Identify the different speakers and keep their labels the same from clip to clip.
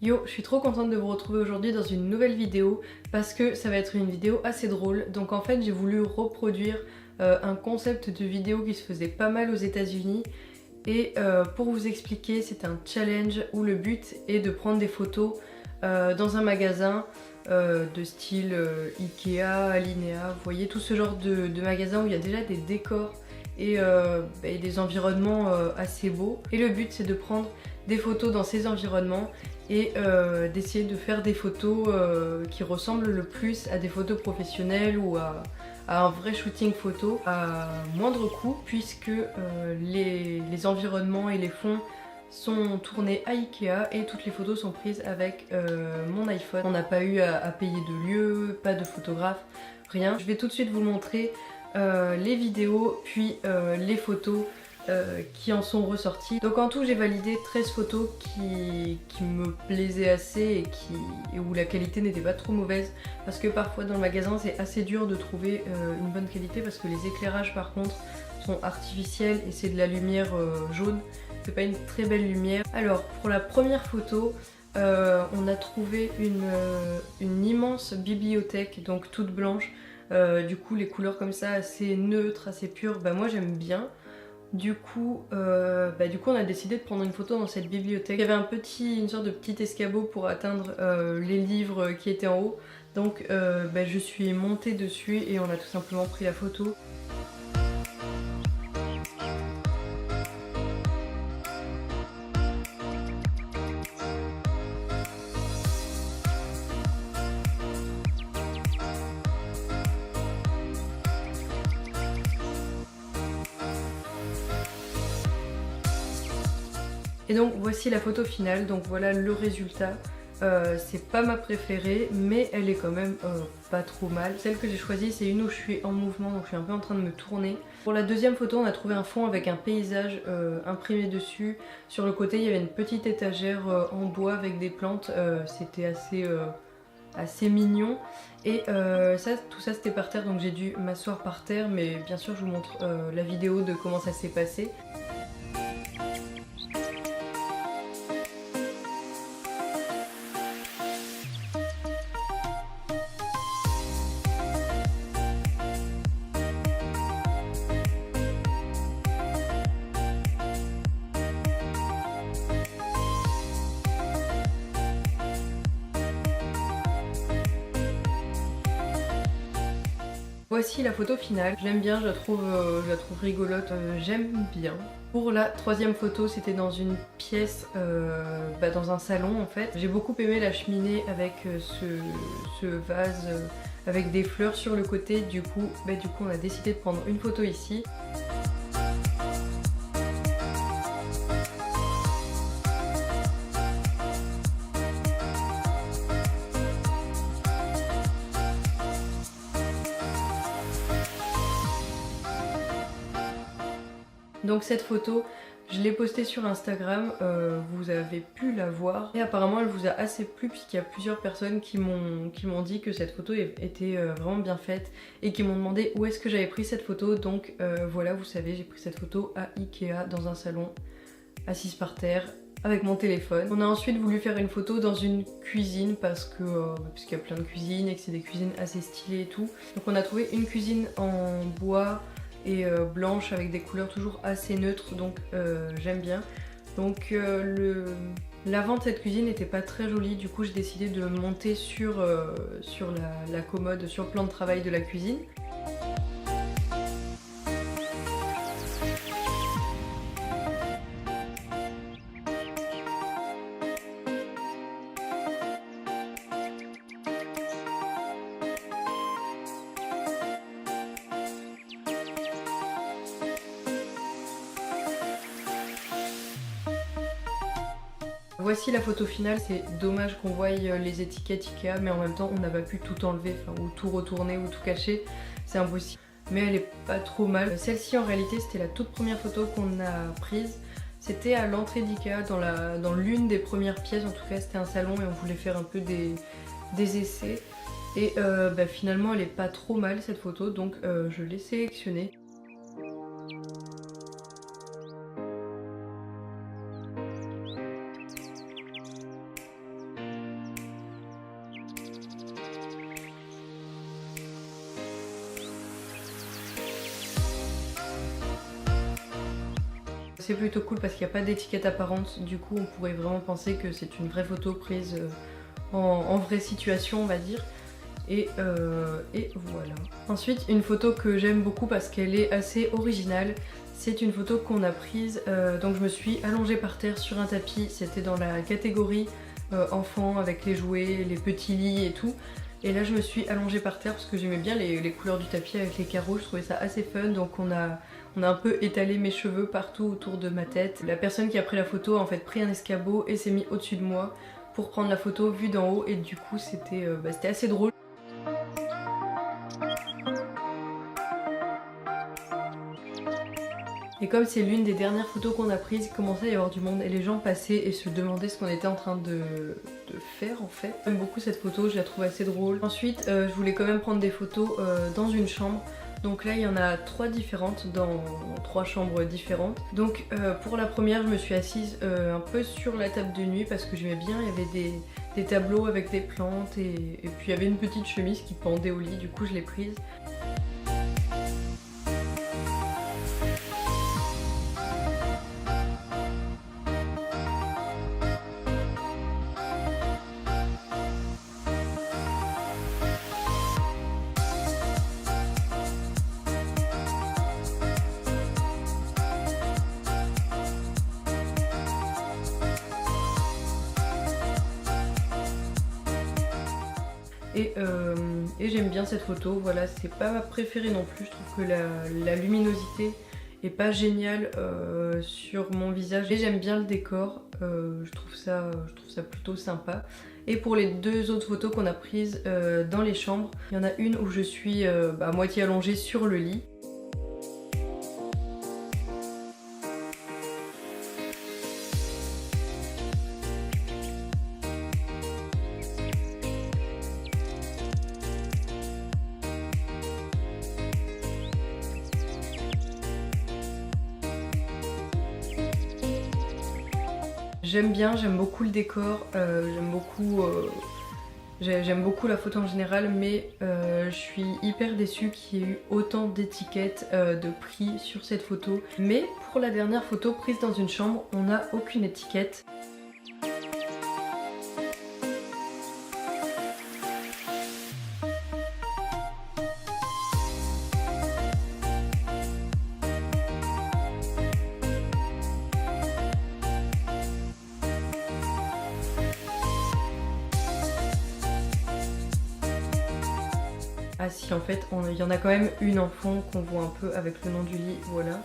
Speaker 1: Yo, je suis trop contente de vous retrouver aujourd'hui dans une nouvelle vidéo parce que ça va être une vidéo assez drôle. Donc en fait j'ai voulu reproduire un concept de vidéo qui se faisait pas mal aux États-Unis. Et pour vous expliquer, c'est un challenge où le but est de prendre des photos dans un magasin de style Ikea, Alinea, vous voyez tout ce genre de magasin où il y a déjà des décors et des environnements assez beaux. Et le but c'est de prendre des photos dans ces environnements et d'essayer de faire des photos qui ressemblent le plus à des photos professionnelles ou à un vrai shooting photo à moindre coût, puisque les environnements et les fonds sont tournés à Ikea et toutes les photos sont prises avec mon iPhone. On n'a pas eu à payer de lieu, pas de photographe, rien. Je vais tout de suite vous montrer les vidéos puis les photos qui en sont ressorties. Donc en tout j'ai validé 13 photos qui me plaisaient assez et où la qualité n'était pas trop mauvaise, parce que parfois dans le magasin c'est assez dur de trouver une bonne qualité parce que les éclairages par contre sont artificiels et c'est de la lumière jaune, c'est pas une très belle lumière. Alors pour la première photo on a trouvé une immense bibliothèque, donc toute blanche, du coup les couleurs comme ça assez neutres, assez pures, bah moi j'aime bien. Du coup, on a décidé de prendre une photo dans cette bibliothèque. Il y avait une sorte de petit escabeau pour atteindre les livres qui étaient en haut. Donc je suis montée dessus et on a tout simplement pris la photo. Et donc voici la photo finale, donc voilà le résultat. C'est pas ma préférée, mais elle est quand même pas trop mal. Celle que j'ai choisie, c'est une où je suis en mouvement, donc je suis un peu en train de me tourner. Pour la deuxième photo, on a trouvé un fond avec un paysage imprimé dessus. Sur le côté, il y avait une petite étagère en bois avec des plantes. C'était assez mignon. Et tout ça c'était par terre, donc j'ai dû m'asseoir par terre, mais bien sûr je vous montre la vidéo de comment ça s'est passé. Voici la photo finale, j'aime bien, je la trouve rigolote, j'aime bien. Pour la troisième photo, c'était dans une pièce, dans un salon en fait. J'ai beaucoup aimé la cheminée avec ce vase avec des fleurs sur le côté. Du coup on a décidé de prendre une photo ici. Donc cette photo, je l'ai postée sur Instagram, vous avez pu la voir. Et apparemment elle vous a assez plu puisqu'il y a plusieurs personnes qui m'ont dit que cette photo était vraiment bien faite et qui m'ont demandé où est-ce que j'avais pris cette photo. Donc voilà, vous savez, j'ai pris cette photo à Ikea dans un salon, assise par terre, avec mon téléphone. On a ensuite voulu faire une photo dans une cuisine puisqu'il y a plein de cuisines et que c'est des cuisines assez stylées et tout. Donc on a trouvé une cuisine en bois et blanche avec des couleurs toujours assez neutres, donc j'aime bien. Donc l'avant de cette cuisine n'était pas très joli, du coup j'ai décidé de monter sur la commode, sur le plan de travail de la cuisine. Voici la photo finale, c'est dommage qu'on voie les étiquettes Ikea, mais en même temps on n'a pas pu tout enlever, ou tout retourner ou tout cacher, c'est impossible. Mais elle est pas trop mal. Celle-ci en réalité c'était la toute première photo qu'on a prise. C'était à l'entrée d'Ikea, dans l'une des premières pièces, en tout cas c'était un salon et on voulait faire un peu des essais. Et finalement elle est pas trop mal cette photo, donc je l'ai sélectionnée. c'est plutôt cool parce qu'il n'y a pas d'étiquette apparente, du coup on pourrait vraiment penser que c'est une vraie photo prise en vraie situation on va dire. Et voilà. Ensuite une photo que j'aime beaucoup parce qu'elle est assez originale, c'est une photo qu'on a prise, donc je me suis allongée par terre sur un tapis, c'était dans la catégorie enfants avec les jouets, les petits lits et tout. Et là je me suis allongée par terre parce que j'aimais bien les couleurs du tapis avec les carreaux, je trouvais ça assez fun, donc on a un peu étalé mes cheveux partout autour de ma tête. La personne qui a pris la photo a en fait pris un escabeau et s'est mis au-dessus de moi pour prendre la photo vue d'en haut et du coup c'était assez drôle. Et comme c'est l'une des dernières photos qu'on a prises, il commençait à y avoir du monde et les gens passaient et se demandaient ce qu'on était en train de faire en fait. J'aime beaucoup cette photo, je la trouve assez drôle. Ensuite, je voulais quand même prendre des photos dans une chambre. Donc là, il y en a 3 différentes dans 3 chambres différentes. Donc pour la première, je me suis assise un peu sur la table de nuit parce que j'aimais bien, il y avait des tableaux avec des plantes et puis il y avait une petite chemise qui pendait au lit, du coup je l'ai prise. Et j'aime bien cette photo, voilà, c'est pas ma préférée non plus, je trouve que la luminosité est pas géniale sur mon visage et j'aime bien le décor, je trouve ça plutôt sympa. Et pour les 2 autres photos qu'on a prises dans les chambres, il y en a une où je suis à moitié allongée sur le lit. J'aime beaucoup le décor, j'aime beaucoup la photo en général, mais je suis hyper déçue qu'il y ait eu autant d'étiquettes de prix sur cette photo. Mais pour la dernière photo prise dans une chambre, on n'a aucune étiquette. Ah si, en fait, il y en a quand même une en fond qu'on voit un peu avec le nom du lit, voilà.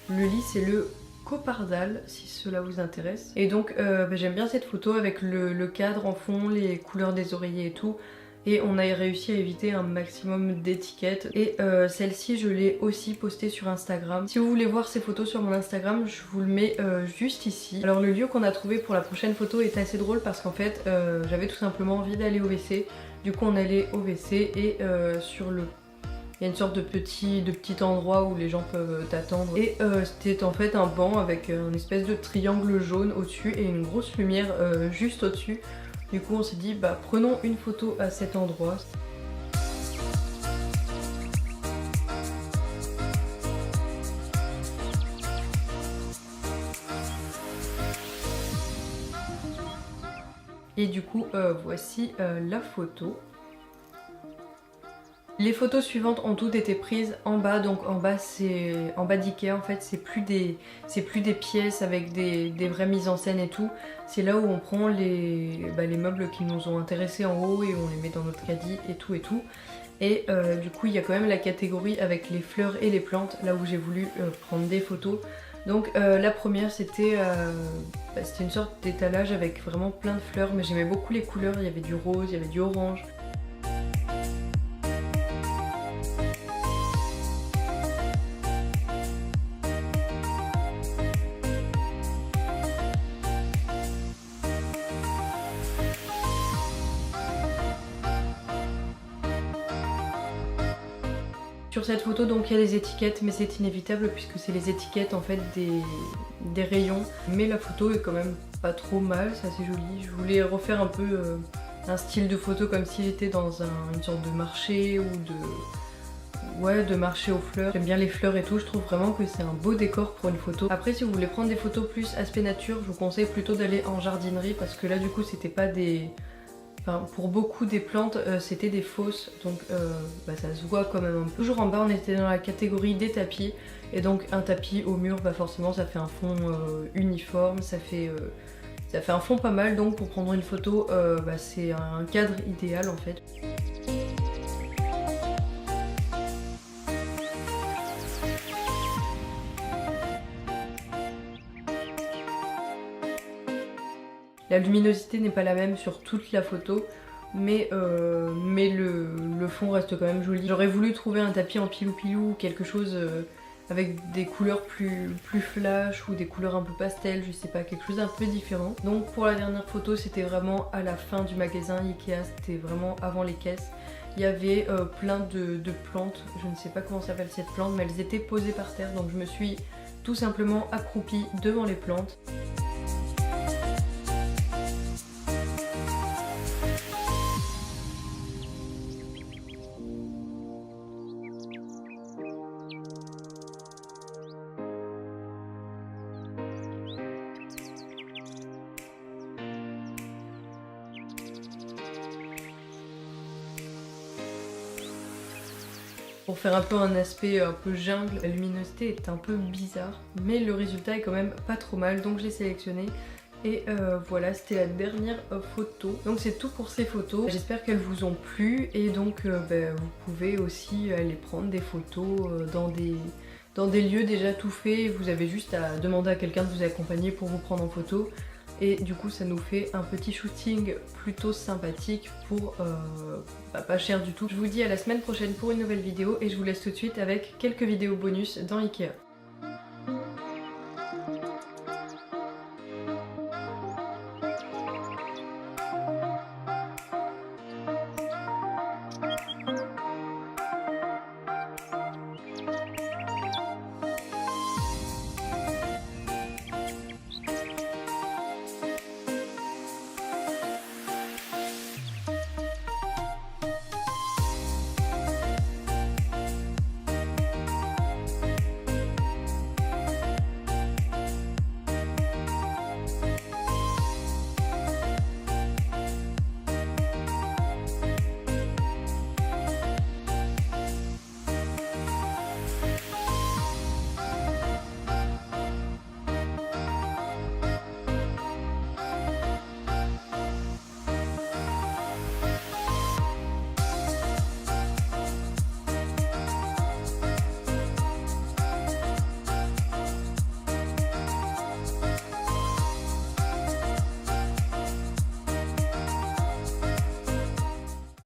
Speaker 1: Le lit, c'est le Copardal, si cela vous intéresse. Et donc, j'aime bien cette photo avec le cadre en fond, les couleurs des oreillers et tout. Et on a réussi à éviter un maximum d'étiquettes. Et celle-ci, je l'ai aussi postée sur Instagram. Si vous voulez voir ces photos sur mon Instagram, je vous le mets juste ici. Alors le lieu qu'on a trouvé pour la prochaine photo est assez drôle parce qu'en fait, j'avais tout simplement envie d'aller au WC. Du coup on allait au WC et sur le... Il y a une sorte de petit endroit où les gens peuvent t'attendre. Et c'était en fait un banc avec un espèce de triangle jaune au-dessus et une grosse lumière juste au-dessus. Du coup on s'est dit bah prenons une photo à cet endroit. Et du coup voici la photo. Les photos suivantes ont toutes été prises en bas, donc en bas c'est en bas d'Ikea en fait, c'est plus des pièces avec des vraies mises en scène et tout. C'est là où on prend les meubles qui nous ont intéressés en haut et on les met dans notre caddie et tout et tout. Et du coup il y a quand même la catégorie avec les fleurs et les plantes, là où j'ai voulu prendre des photos. Donc la première c'était une sorte d'étalage avec vraiment plein de fleurs, mais j'aimais beaucoup les couleurs, il y avait du rose, il y avait du orange. Sur cette photo donc il y a des étiquettes mais c'est inévitable puisque c'est les étiquettes en fait des rayons. Mais la photo est quand même pas trop mal, c'est assez joli. Je voulais refaire un peu un style de photo comme si j'étais dans une sorte de marché ou ouais, de marcher aux fleurs. J'aime bien les fleurs et tout, je trouve vraiment que c'est un beau décor pour une photo. Après si vous voulez prendre des photos plus aspect nature, je vous conseille plutôt d'aller en jardinerie parce que là du coup c'était pas des... Enfin, pour beaucoup des plantes, c'était des fausses, donc ça se voit quand même un peu. Toujours en bas, on était dans la catégorie des tapis, et donc un tapis au mur, forcément ça fait un fond uniforme, ça fait un fond pas mal, donc pour prendre une photo, c'est un cadre idéal en fait. La luminosité n'est pas la même sur toute la photo, mais le fond reste quand même joli. J'aurais voulu trouver un tapis en pilou-pilou, quelque chose avec des couleurs plus flash ou des couleurs un peu pastel, je sais pas, quelque chose d'un peu différent. Donc pour la dernière photo, c'était vraiment à la fin du magasin Ikea, c'était vraiment avant les caisses. Il y avait plein de plantes, je ne sais pas comment s'appelle cette plante, mais elles étaient posées par terre, donc je me suis tout simplement accroupie devant les plantes. Pour faire un peu un aspect un peu jungle, la luminosité est un peu bizarre, mais le résultat est quand même pas trop mal, donc je l'ai sélectionné. Et voilà, c'était la dernière photo. Donc c'est tout pour ces photos. J'espère qu'elles vous ont plu et donc vous pouvez aussi aller prendre des photos dans des lieux déjà tout faits. Vous avez juste à demander à quelqu'un de vous accompagner pour vous prendre en photo. Et du coup ça nous fait un petit shooting plutôt sympathique pour pas cher du tout. Je vous dis à la semaine prochaine pour une nouvelle vidéo et je vous laisse tout de suite avec quelques vidéos bonus dans Ikea.